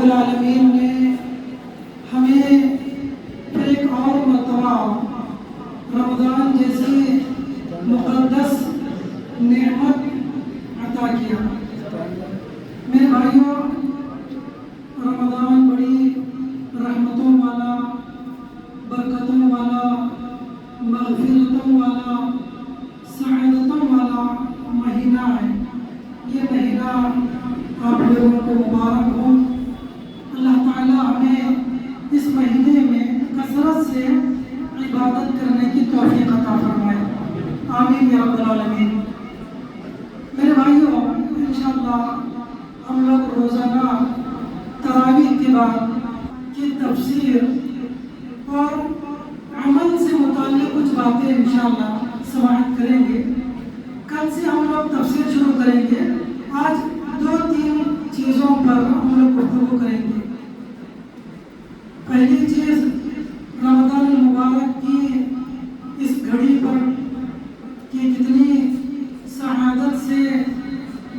العالمین نے ہمیں پھر ایک اور مرتبہ رمضان جیسی مقدس نعمت عطا کیا۔ میرے بھائیوں، رمضان بڑی رحمتوں والا، برکتوں والا، مغفرتوں والا، سعادتوں والا مہینہ ہے۔ یہ مہینہ آپ لوگوں کو مبارک ہو۔ اللہ تعالیٰ ہمیں اس مہینے میں کثرت سے عبادت کرنے کی توفیق عطا فرمائے، آمین یا رب العالمین۔ میرے بھائیوں، انشاءاللہ ہم لوگ روزانہ تراویح کے بعد کی تفسیر اور عمل سے متعلق کچھ باتیں انشاءاللہ سماعت کریں گے۔ کل سے ہم لوگ تفسیر شروع کریں گے۔ آج 2-3 چیزوں پر ہم لوگ گفتگو کریں گے۔ پہلی چیز، رمضان المبارک کی اس گھڑی پر کہ کتنی سعادت سے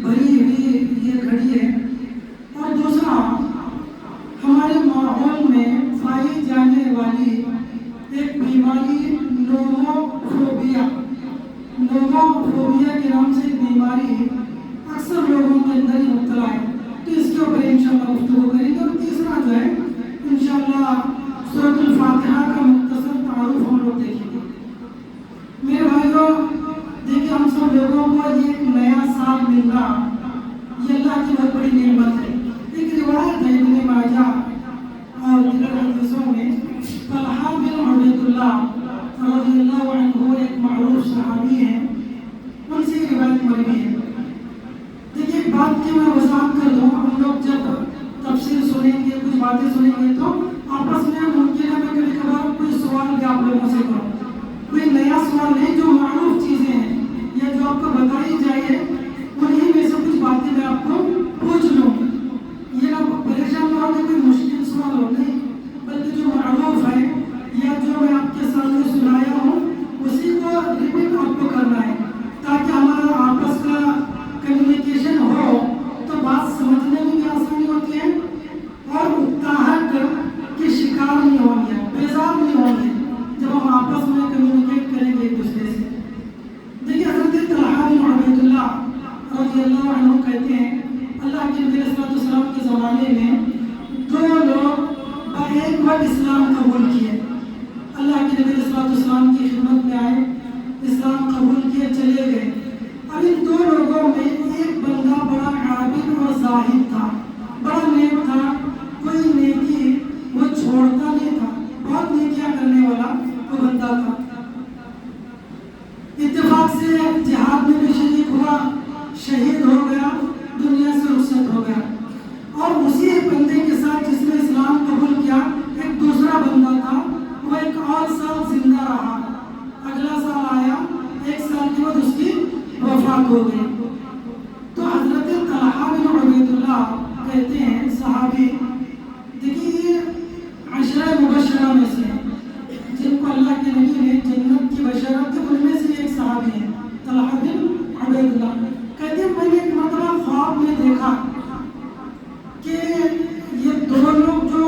بھری ہوئی یہ گھڑی ہے، اور دوسرا ہمارے ماحول میں پائی جانے والی ایک بیماری نوموفوبیا کے نام سے ایک بیماری اکثر لوگوں کے اندر ہی مبتلا ہے، تو اس کے اوپر انشاءاللہ گفتگو کریں گے۔ اور تیسرا جو ہے انشاءاللہ سورۃ الفاتحہ کا مختصر تعارف ہم لوگ دیکھیں گے۔ میرے بھائیوں، دیکھیے ہم سب لوگوں کو یہ ایک نیا سال ملنا یہ اللہ کی بہت بڑی نعمت ہے۔ ایک روایت ہے ابن ماجہ اور دیگر حدیثوں میں، طلحہ بن عبید اللہ رضی اللہ عنہ ایک معروف صحابی ہیں، ان سے یہ روایت مروی ہے۔ دیکھیے ایک بات کی میں وضاحت کر دوں، ہم لوگ جب تفسیر سنیں گے، کچھ باتیں سنیں گے، تو آپس میں ممکن ہے میں کبھی کبھار کوئی سوال بھی آپ لوگوں سے کروں، کوئی نیا سوال نہیں، جو معروف چیزیں ہیں یا جو آپ کو بتائی جائے انہیں میں سے کچھ باتیں میں آپ کو پوچھ لوں۔ یہ نہ پریشان نہ ہو کہ کوئی مشکل سوال ہو، نہیں، بلکہ جو معروف ہے یا جو میں آپ کے سامنے سنایا ہوں اسی کو ریپیٹ آپ کو کرنا ہے، تاکہ ہمارا آپس کا کمیونیکیشن ہو تو بات سمجھنے میں بھی آسانی ہوتی ہے اور اکتاہٹ کے شکار نہیں ہوں گے، بیزار نہیں ہوں گے جب ہم آپس میں کمیونیکیٹ کریں گے ایک دوسرے سے۔ دیکھیے حضرت طلحہ بن عبید اللہ رضی اللہ عنہ کہتے ہیں، اللہ کے نبی صلی اللہ علیہ وسلم کے زمانے میں 2 لوگ ایک وقت اسلام قبول کیے۔ اللہ کے نبی صلی اللہ علیہ وسلم کی خدمت میں آئے، اسلام قبول کیے، چلے گئے۔ اب ان 2 لوگوں میں ایک بندہ بڑا عابد اور زاہد تھا، بڑا نیک تھا، کوئی نیکی وہ چھوڑتا نہیں تھا، بہت نیکیاں کرنے والا وہ بندہ تھا۔ اتفاق سے جہاد میں بھی شریک ہوا، شہید ہو گیا، دنیا سے رخصت ہو گیا۔ اور اسی ایک بندے کے ساتھ جس نے اسلام قبول کیا ایک دوسرا بندہ تھا، وہ ایک اور سال زندہ رہا، اگلا سال آیا، 1 سال کے بعد اس کی وفات ہو گئی۔ تو حضرت طلحہ بن عبید اللہ کہتے ہیں، صحابی، دیکھیے یہ 10 مبشرہ میں سے جن کو اللہ کے نبی نے جنت کی بشارت دی، ان میں سے ایک صحابی ہے طلحہ بن عبید اللہ۔ کہتے ہیں میں نے ایک مرتبہ خواب میں دیکھا کہ یہ 2 لوگ جو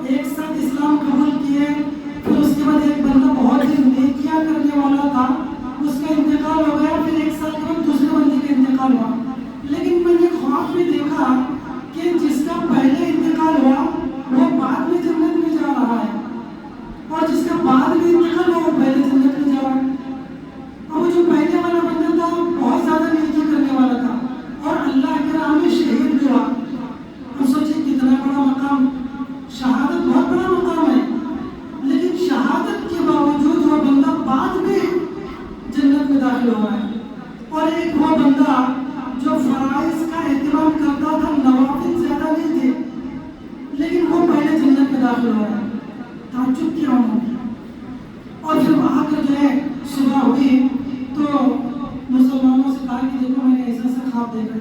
ایک ساتھ اسلام قبول کیے، پھر اس کے بعد ایک بندہ بہت ہی نیکیاں کرنے والا تھا، اس کا انتقال ہو گیا، پھر 1 سال کے بعد دوسرے بندے کا انتقال ہوا۔ لیکن میں نے خواب میں دیکھا کہ جس کا پہلے انتقال ہوا وہ بعد میں جنت میں جا رہا ہے، اور جس کا بعد میں انتقال ہوا وہ پہلے جنت میں جا رہا ہے۔ اور وہ جو پہلے والا بندہ تھا بہت زیادہ نیکی کرنے والا تھا اور اللہ کے راہ میں شہید ہوا۔ ہم سوچیں کتنا بڑا مقام، شہادت بہت بڑا مقام ہے، لیکن شہادت کے باوجود وہ بندہ بعد میں جنت میں داخل ہوا ہے۔ اور ایک وہ بندہ جو فرائض کا اہتمام کرتا تھا، نوافل زیادہ نہیں تھے، لیکن وہ پہلے جنت میں داخل ہوا ہے۔ تعجب کیا ہوں۔ اور جب آ کر جو ہے صبح ہوئی تو مسلمانوں سے کہا کہ دیکھو میں نے ایسا سا خواب دیکھا۔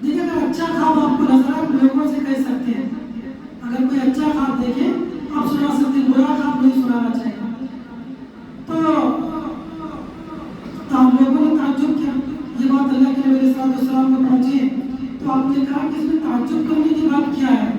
دیکھیں اگر اچھا خواب آپ کو نظر آئے لوگوں سے کہہ سکتے ہیں، اگر کوئی اچھا خواب دیکھے آپ سنا سکتے ہیں، برا خواب نہیں سنانا چاہیے۔ تو آپ لوگوں نے تعجب کیا، یہ بات اللہ کے نبی صلی اللہ علیہ وسلم کو پہنچی، تو آپ نے کہا کہ اس میں تعجب کرنے کی بات کیا ہے؟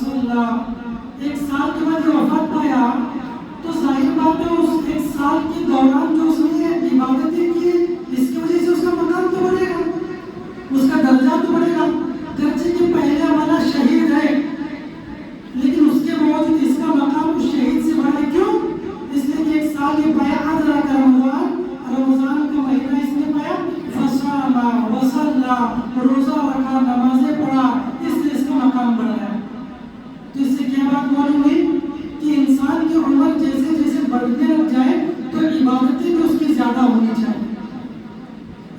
وصلى. ایک سال کے بعد یہ وفات پایا تو ظاہر بات ہے اس ایک سال کے دوران جو اس نے عبادتیں کی اس کی وجہ سے اس کا مقام تو بڑھے گا, اس کا درجہ تو بڑھے گا. گرچہ کہ پہلے والا شہید ہے لیکن اس کے باوجود اس کا مقام اس شہید سے بڑھا. کیوں؟ اس لیے کہ ایک سال یہ پایا ادرک رمضان, رمضان کا مہینہ اس نے پایا, فصام وصلى, روزہ رکھا, نمازیں پڑھا, اس لیے اس کا مقام بڑھا ہے. تو اس سے کیا بات معلوم ہوئی کہ انسان کی عمر جیسے جیسے بڑھنے لگ جائے تو عبادتیں بھی اس کی زیادہ ہونی چاہیے.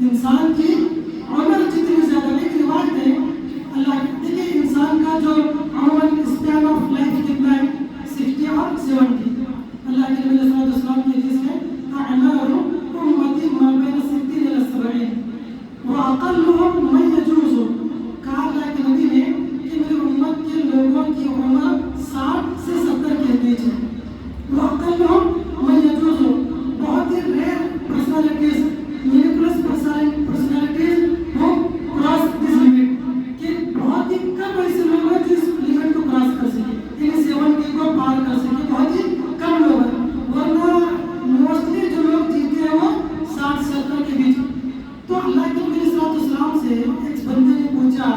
انسان کی عمر جتنی زیادہ, ایک روایت ہے اللہ دیکھیے انسان کا جو عموماً اسپین آف لائف کتنا ہے, 60 اور 70. اللہ کے نبی صلی اللہ علیہ وسلم کی حدیث ہے اعمار امتی ما بین 60 الى 70 واقلهم من يجوز. کہا اللہ کے نبی نے کہ میری امت کے لوگوں کی عمر 60 سے 70 کے بیچ ہے. واقلهم من يجوز, بہت ہی ریئر پرسنالٹیز, میریکلس پرسنالٹیز وہ کراس دس لمٹ, کہ بہت ہی کم ایسے لوگ ہیں جو اس لمٹ کو کراس کر سکے, یعنی 70 کو پار کر سکے, بہت ہی کم لوگ ہیں. ورنہ موسٹلی جو لوگ جیتے ہیں وہ 60-70 کے بیچ. تو اللہ کے نبی صلی اللہ علیہ وسلم سے ایک بندے نے پوچھا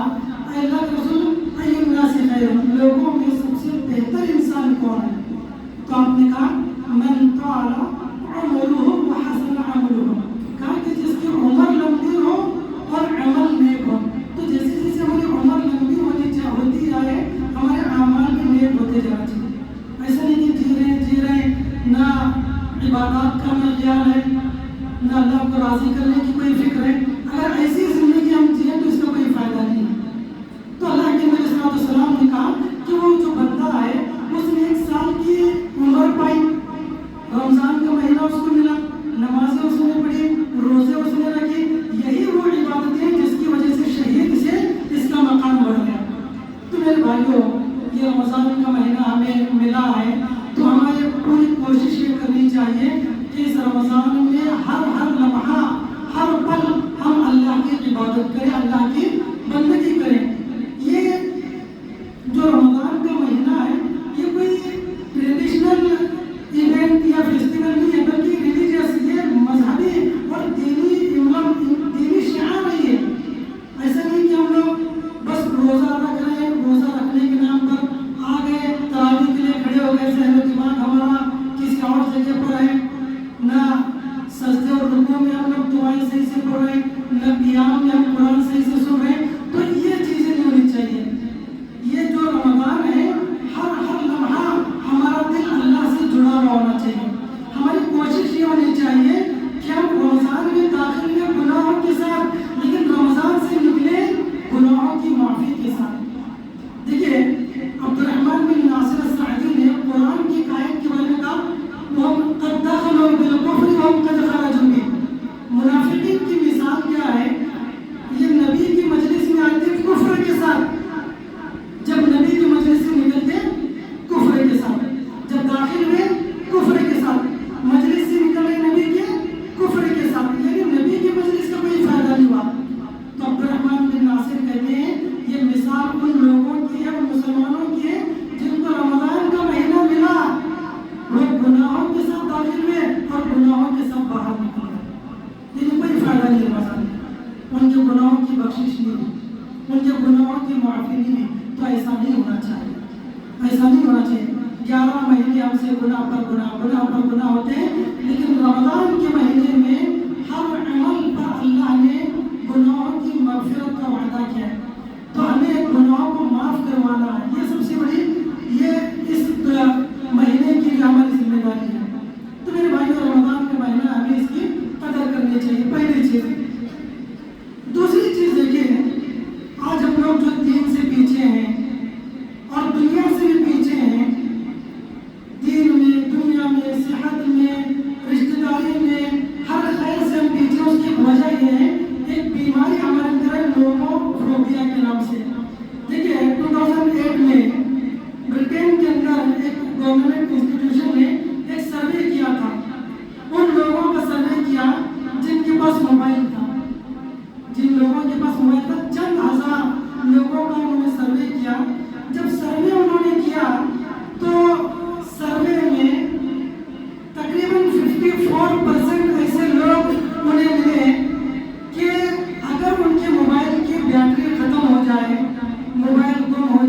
اے اللہ کے رسول ای الناس خیر, لوگوں میں سب سے بہتر انسان کون ہے؟ تو آپ نے کہا من طال عمره وحسن عمله, کہا کہ جس کی عمر لمبی ہو اور عمل نیک ہو. تو جیسے جیسے ہماری عمر لمبی ہوتی جائے ہمارے اعمال بھی نیک ہوتے جانا چاہیے. ایسا نہیں کہ جی رہے نہ عبادات کا نہ خیال ہے نہ اللہ کو راضی کرنے کی کوئی فکر ہے. اگر ایسی زندگی ہم جئیں تو اس کا کوئی فائدہ نہیں ہے. تو اللہ کے نبی صلی اللہ علیہ وسلم نے کہا کہ وہ جو بندہ ہے اس نے 1 سال کی عمر پائی, رمضان کا مہینہ اس کو ملا, نمازیں اس نے پڑھی, روزے اس نے رکھی, یہی وہ عبادتیں جس کی وجہ سے شہید سے اس کا مقام بڑھ گیا. تو میرے بھائیوں یہ رمضان کا مہینہ ہمیں ملا ہے تو ہمیں پوری کوشش یہ کرنی چاہیے کہ اس رمضان میں ہر لمحہ ہر پل ہم اللہ کی عبادت کریں, اللہ کی بندگی کریں. یہ جو رمضان کا مہینہ ہے یہ کوئی ٹریڈیشنل ایونٹ یا فیسٹیول نہیں ہے بلکہ ریلیجیس, یہ مذہبی اور دینی شعار ہے. یہ ایسا نہیں کہ ہم لوگ بس روزہ رکھ رہے ہیں, روزہ رکھنے کے نام پر آ گئے, تراویح کے لیے کھڑے ہو گئے, ذہن و دماغ ہمارا کسی اور جگہ پر ہے, نہ سجدے اور رکوع میں ہم لوگ دعائیں صحیح سے پڑھ رہے ہیں, نہ قیام میں ہم قرآن صحیح سے سن رہے ہیں. تو یہ چیزیں نہیں ہونی چاہیے. یہ جو رمضان ہے ہر لمحہ ہمارا دل اللہ سے جڑا ہوا ہونا چاہیے. ہماری کوشش یہ ہونی چاہیے کہ ہم رمضان میں داخل ہوئے گناہوں کے ساتھ لیکن رمضان سے نکلے گناہوں کی معافی کے ساتھ. دیکھیے عبد الرحمن بن ناصر السعدی نے قرآن کی آیت کے بارے میں کہا وَهُمْ قَدْ دَخَلُوا بِالْكُفْرِ وَهُمْ قَدْ خَرَجُوا مِنْهُ. منافقین کی مثال کیا ہے؟ یہ نبی کی مجلس میں آتے کفر کے ساتھ, جب نبی کی مجلس سے نکلتے کفر کے ساتھ, جب داخل ہوئے کفر کے ساتھ, مجلس سے نکل رہے نبی کے کفر کے ساتھ, یعنی نبی کی مجلس کا کوئی فائدہ نہیں ہوا. تو عبد الرحمن بن ناصر کہتے ہیں یہ مثال ان لوگوں کی ہے, ان مسلمانوں کی ہے جن کو رمضان کا مہینہ ملا, وہ گناہوں کے ساتھ داخل ہوئے اور گناہوں کے ساتھ باہر نکل گئے. یعنی کوئی فائدہ نہیں رمضان میں, ان کے گناہوں کی بخشش نہیں ہوئی, ان کے گناہوں کی معافی نہیں ہوئی. تو ایسا نہیں ہونا چاہیے, ایسا نہیں ہونا چاہیے. 11 مہینے ہم سے گناہ پر گناہ ہوتے ہیں لیکن رمضان کے مہینے میں ہر عمل پر اللہ نے گناہوں کی مغفرت کا وعدہ کیا ہے. تو ہمیں گناہوں کو معاف کروانا ہے, یہ سب سے بڑی یہ اس مہینے کی ہماری ذمہ داری ہے. تو میرے بھائیوں رمضان کا مہینہ ہمیں اس کی قدر کرنی چاہیے, پہلی چیز. دوسری چیز دیکھیں, آج ہم لوگ جو دین سے پیچھے ہیں اور دنیا سے بھی پیچھے ہیں, دین میں, دنیا میں, صحت میں, رشتہ داری میں, ہر خیر سے ہم پیچھے. اس کی وجہ یہ ہے ایک بیماری ہمارے اندر ہے نوموفوبیا کے نام سے. دیکھیے 2008 میں برطانیہ کے اندر ایک گورنمنٹ انسٹیٹیوشن نے ایک سروے کیا تھا. ان لوگوں کا سروے کیا جن کے پاس موبائل تھا, جن لوگوں کے پاس موبائل تھا, چند ہزار لوگوں کا انہوں نے سروے کیا. جب سروے انہوں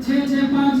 6-5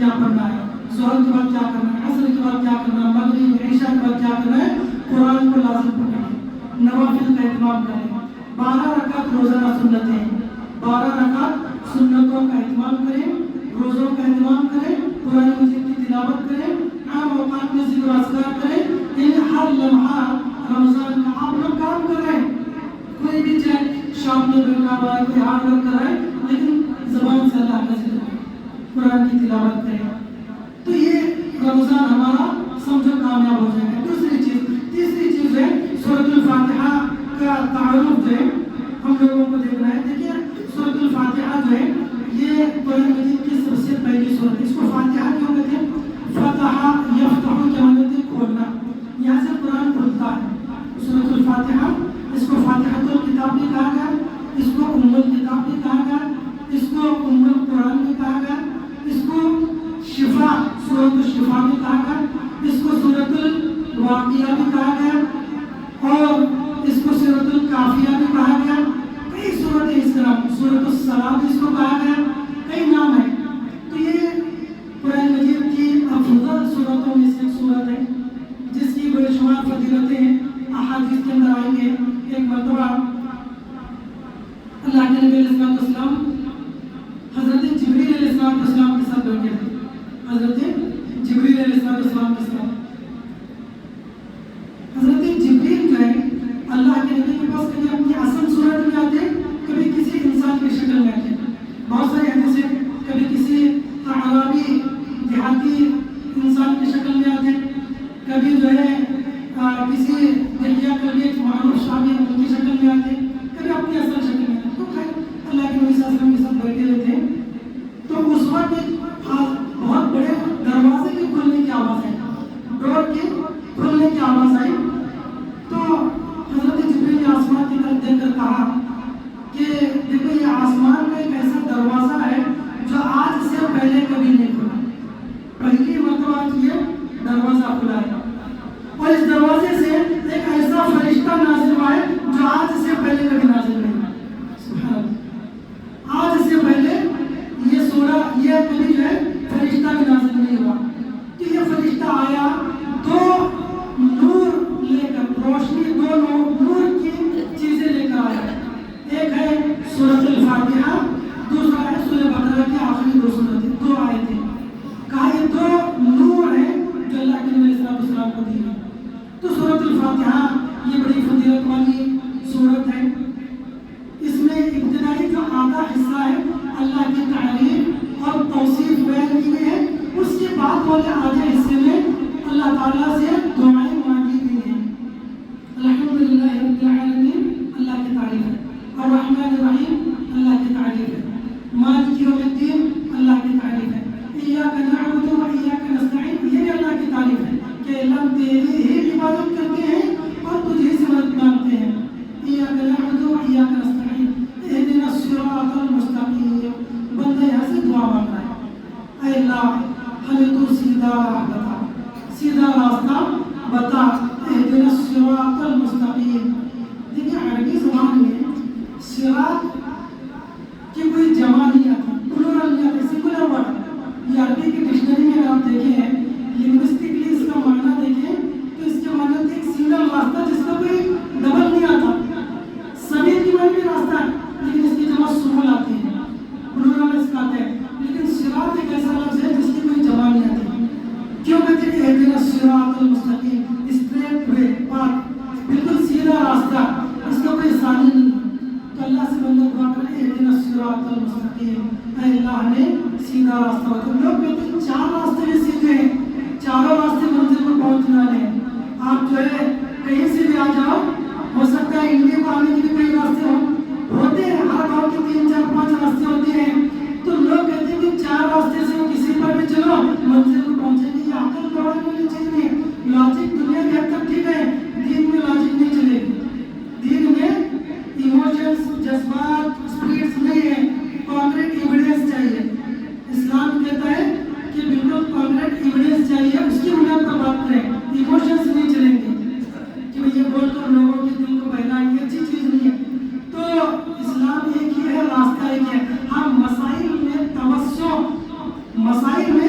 کیا پڑھنا ہے, ظہر کے بعد کیا کرنا ہے, عصر کے بعد کیا کرنا ہے, مغرب عشاء کے بعد کیا کرنا ہے, قرآن کو لازم پڑھیں, نوافل کا اہتمام کریں. 12 رکعت روزانہ سنتیں ہیں, 12 رکعت سنتوں کا اہتمام کریں, روزوں کا اہتمام کریں, قرآن مجید کی تلاوت کریں, عام اوقات میں ذکر و اذکار کریں. یعنی ہر لمحہ رمضان کا آپ لوگ کام کر رہے ہیں, کوئی بھی چاہے شام میں بیٹھا ہوا ہے, کوئی ہارڈ ورک کر رہا ہے, لیکن زبان سے اللہ کا ذکر کریں, قرآن کی تلاوت کریں, تو یہ رمضان ہمارا سمجھو کامیاب ہو جائے گا. تیسری چیز ہے سورۃ الفاتحہ کا تعارف جو ہے ہم لوگوں کو دیکھنا ہے. دیکھیے سورۃ الفاتحہ جو ہے یہ قرآن مجید کی سب سے پہلی سورت ہے. اس کو فاتحہ کیوں کہتے ہیں؟ فتح یفتح کے معنی ہے کھولنا, یہاں سے قرآن کھلتا ہے. سورۃ الفاتحہ اس کو فاتحۃ الکتاب بھی کہا گیا, اس کو ام الکتاب بھی کہا گیا, اس کو ام القرآن بھی کہا گیا, اس کو شفا سورۃ الشفا بھی کہا گیا, اس کو سورۃ الواقعہ بھی کہا گیا, اور اس کو سورۃ الکافیہ بھی کہا گیا. کئی سورتیں اس طرح, سورۃ الصلاۃ بھی اس کو کہا گیا, کئی نام ہیں. تو یہ قرآن مجید کی افضل سورتوں میں سے ایک سورت ہے جس کی بے شمار فضیلتیں احادیث کے اندر آئیں گے. ایک مرتبہ اللہ کے نبی علیہ السلام حضرت جبریل علیہ السلام کے ساتھ بیٹھے تھے. حضرت جبریل علیہ السلام کے ساتھ حضرت جبریل جو ہے اللہ کے نبی کے پاس کبھی اپنی اصل صورت میں آتے, کبھی کسی انسان کی شکل میں آتے. بہت ساری حدیثیں کبھی کسی اعرابی دیہاتی انسان کی شکل میں آتے, کبھی جو ہے کسی دہیا کبھی ایک معروف شامی ان کی شکل میں آتے, کبھی اپنی اصل شکل میں آتے. تو خیر اللہ کے نبی صلی اللہ علیہ وسلم کے ساتھ بیٹھے ہوئے تھے, تو اس وقت بہت بڑے دروازے کے کھلنے کی آواز آئی, ڈور کے کھلنے کی آواز آئی. تو حضرت جبریل نے آسمان کی طرف دیکھ کر کہا کہ دیکھو یہ آسمان میں ایک ایسا دروازہ ہے جو آج سے پہلے کبھی نہیں کھلا, پہلی مرتبہ یہ دروازہ کھلا ہے, اور اس دروازے سے ایک ایسا فرشتہ نازل ہوا ہے جو آج سے پہلے کبھی نازل نہیں ہوا. سبحان اللہ, آج سے پہلے یہ سورہ یہ کبھی جو ہے فرشتہ بھی نازل نہیں ہوا. تو یہ فرشتہ آیا, دو نور لے کر, روشنی, دو نور کی چیزیں لے کر آیا. ایک ہے سورۃ الفاتحہ, دوسرا ہے سورہ بقرہ کی آخری 2 سورتیں, 2 آیتیں. کہا یہ 2 نور ہیں جو اللہ کے نبی صلی اللہ علیہ وسلم کو دی ہے. تو سورۃ الفاتحہ یہ بڑی فضیلت والی سورت ہے. اس میں ابتدائی جو آدھا حصہ ہے اللہ کی تعریف اور توصیف بیان کی گئی ہے, اس کے بعد والے آدھے حصے میں اللہ تعالیٰ سے دعائیں مانگی گئی ہیں. الحمدللہ رب العالمین اللہ کی تعریف ہے, الرحمن الرحیم اللہ کی تعریف ہے, مالک یوم الدین اللہ کی تعریف ہے, ایاک نعبد و ایاک نستعین یہ بھی اللہ کی تعریف ہے کہ اللہ تیری ہی عبادت کرتے ہیں اور تجھے سے مدد مانگتے ہیں. ایاک نعبد و ایاک نستعین اہدنا الصراط المستقیم, بندہ یہاں سے دعا مانگ رہا ہے, اے اللہ ہمیں تو سیدھا راہ بتا, سیدھا راستہ بتا, اہدنا الصراط المستقیم. دیکھیے عربی زبان میں صراط کی کوئی جمع نہیں آتی, پلورل نہیں آتی, سنگولر ورڈ ہے. یہ عربی کی ڈکشنری میں اگر آپ دیکھیں, لنگوسٹکلی اس کا معنی دیکھیں تو اس کے معنی ایک سنگل راستہ جس کا کوئی ڈبل نہیں آتا. سبیل کی معنی بھی راستہ ہے لیکن اس کی جمع سبل آتی ہے, پلورل اس کا آتا ہے. لیکن صراط ایک ایسا لفظ ہے جس کی کوئی جمع نہیں آتی. کیوں کہتے ہیں اہدنا الصراط المستقیم, اسٹریٹ وے, پاتھ, بالکل سیدھا راستہ, اس کا کوئی ثانی نہیں. تو اللہ سے بندہ دعا کرے اہدنا الصراط المستقیم, اے اللہ ہمیں سیدھا راستہ بتا. لوگ کہتے ہیں 4 راستے بھی سیدھے ہیں, چاروں راستے منزل پر پہنچنا ہے. آپ جو ہے کہیں سے بھی آ جاؤ, ہو سکتا ہے انڈیا کو آنے کے بھی کئی راستے ہوتے ہیں, ہر گاؤں کے 3, 4, 5 راستے ہوتے ہیں. تو لوگ کہتے ہیں کہ 4 راستے سے کسی پر بھی چلو منزل کو پہنچے گی. یہ عقل دوڑنے والی چیز نہیں ہے. لاجک دنیا کے حد تک ٹھیک ہے, دین میں لاجک نہیں چلے گی. دین میں ایموشنز, جذبات, اسپرٹس نہیں ہے, کانکریٹ ایویڈنس چاہیے. اسلام کہتا ہے کہ بالکل کانکریٹ ایویڈنس چاہیے, اس کی بنیاد پر بات کریں. ایموشنز نہیں چلیں گے کہ یہ بول کر لوگوں کے دل کو بہلانا, یہ اچھی چیز نہیں ہے. تو اسلام ایک ہی ہے, راستہ ایک ہے. ہم مسائل میں توسع, مسائل میں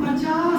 50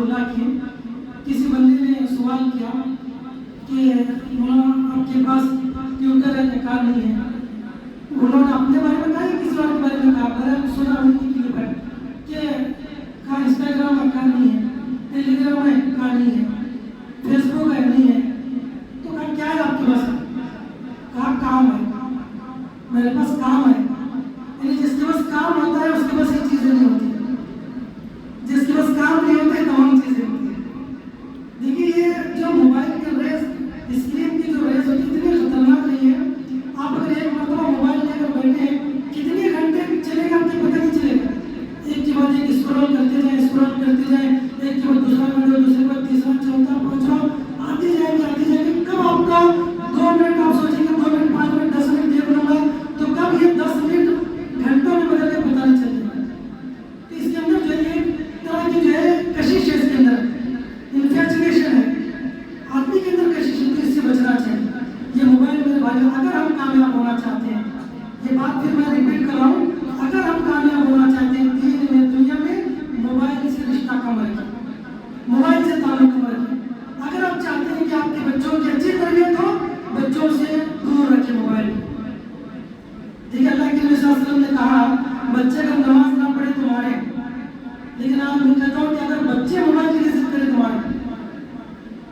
اللہ کی کسی بندے نے سوال کیا کہ مولانا آپ کے پاس ٹیوٹر ہے کہ کار نہیں ہے. انہوں نے اپنے بارے میں کہا یا کسی اور کے بارے میں کہا؟ میں نے سنا ان کی کلپ ہے کہ کہا انسٹاگرام ہے کہا نہیں ہے, ٹیلی گرام ہے کہا نہیں ہے, فیس بک ہے نہیں ہے. تو کہا کیا ہے آپ کے پاس؟ کہا کام ہے, میرے پاس کام ہے. یعنی جس کے پاس کام ہوتا ہے اس کے پاس یہ چیزیں نہیں ہوتی, جس کے پاس کام نہیں ہوتے تمام چیزیں ہوتی ہیں. دیکھیے یہ جو موبائل کی ریز, اسکرین کی جو ریز ہوتی ہے اتنی خطرناک نہیں ہے. آپ اگر ایک مرتبہ موبائل لے کر بیٹھے ہیں کتنے گھنٹے چلے گا آپ کو پتہ نہیں چلے گا. ایک کے بعد ایک اسکرول کرتے جائیں, ایک کے بعد دوسرا ویڈیو, دوسرے کے بعد تیسرا, چوتھا, پانچواں آتی جائیں گے. کب آپ کا 2 منٹ آپ سوچیں گے 2 منٹ 5 منٹ 10 منٹ دیکھ لوں گا, تو کب یہ 10 منٹ گھنٹوں میں بدل کے پتہ نہیں چلے گا. تو اس کے اندر جو ہے ایک طرح کی جو ہے کشش ہے, اس کے اندر انفیکچویشن ہے, آدمی کے اندر کشش ہے. تو اس سے بچنا چاہیے. یہ موبائل میرے بھائی اگر ہم کامیاب ہونا چاہتے ہیں, یہ بات پھر میں ریپیٹ کر رہا ہوں, اگر ہم کامیاب ہونا چاہتے ہیں دین میں دنیا میں, موبائل سے رشتہ کم رکھیں, موبائل سے تعلق کم رکھیں. اگر آپ چاہتے ہیں کہ آپ کے بچوں کی اچھی تربیت ہو, بچوں سے دور رکھیں موبائل. دیکھیے اللہ کے نبی صلی اللہ علیہ وسلم نے کہا بچے اگر نماز نہ پڑھے تو مارے, لیکن آپ میں کہتا ہوں کہ اگر بچے موبائل کی عزت کرے تو مارے.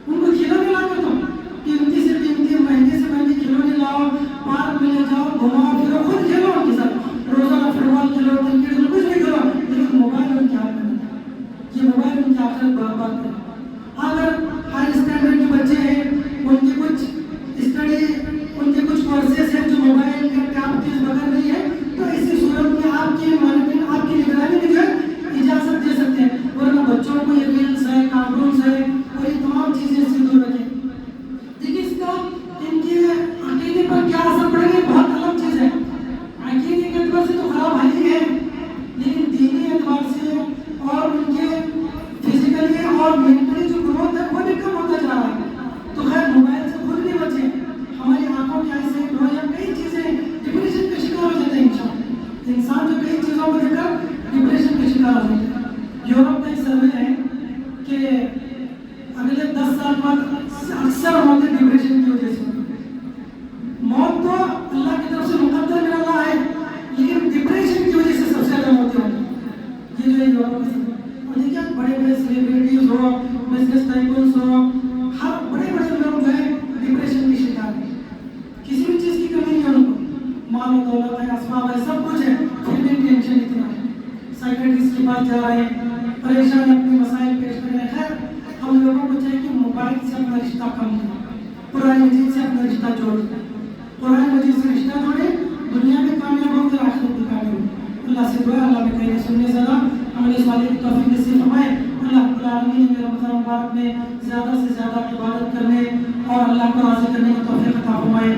ان کو کھلونے لا کر دو, قیمتی سے قیمتی مہنگے سے مہنگے کھلونے لاؤ, پارک میں لے جاؤ, گھماؤ پھرو, خود کھیلو ان کے ساتھ, روزانہ فٹ بال کھیلو, کرکٹ کھیلو, کچھ بھی کھیلو, لیکن موبائل ان کے ہاتھ میں نہیں. یہ موبائل ان کی آخرت برباد کرے. اگر ہائی اسٹینڈرڈ کے بچے ہیں, ان کی کچھ اسٹڈی, ان کے کچھ کورسز ہیں جو موبائل کے کام کے بغیر نہیں ہے, تو اسی صورت میں آپ کی مانیٹرنگ, آپ کی نگرانی میں جو ہے اجازت دے سکتے ہیں. ورنہ بچوں کو یہ ریلس ہے, کارٹونس ہے, اور یہ تمام چیزیں سے دور رکھیں. دیکھیے اس کا ان کے عقیدے پر کیا اثر پڑے گا, بہت الگ چیز ہے. عقیدے کے اعتبار سے تو خراب حالی ہے, لیکن دینی اعتبار سے اور ان کے فزیکلی اور مینٹلی جو گروتھ ہے وہ بھی کم ہوتا جا رہا ہے. تو خیر موبائل سے خود بھی بچیں. ہماری آنکھوں کی آئی سے یا کئی چیزیں ڈپریشن کا شکار ہو جاتے ہیں. انسان جو کئی چیزوں کو دیکھ کر ڈپریشن کا شکار ہو جاتے ہیں. یورپ کا ایک سروے ہے کہ اگلے 10 سال بعد اکثر موتیں ڈپریشن کی وجہ سے ہوتی ہیں. موت تو اللہ کی طرف سے مقدر میں اللہ ہے, لیکن ڈپریشن کی وجہ سے سب سے زیادہ موتیں ہوتی ہیں. یہ جو ہے یورپ کا سروے. اور دیکھیے بڑے بڑے سیلیبریٹیز ہو, بزنس ٹائکونس ہو, ہر بڑے بڑے لوگ جو ہے ڈپریشن کی شکار ہیں. کسی بھی چیز کی کمی نہیں ہے ان کو, مال و دولت ہے, اسباب ہے, سب کچھ ہے, پھر بھی ٹینشن اتنا ہے. سائیکٹرسٹ کے پاس جا رہے ہیں, پریشان اپنے مسائل پیش کر رہے ہیں. خیر ہم لوگوں کو چاہیے کہ موبائل سے اپنا رشتہ کم کریں, قرآن مجید سے اپنا رشتہ جوڑیں, قرآن مجید سے رشتہ جوڑیں, دنیا میں کامیاب ہوں گے, آخرت میں کامیاب ہوں. اللہ سے دعا اللہ میں کہیں سننے زیادہ عمل صالح کی توفیق نصیب فرمائے. اللہ رب العالمین نے رمضان مبارک میں زیادہ سے زیادہ عبادت کرنے اور اللہ کو راضی کرنے کی توفیق عطا فرمائے.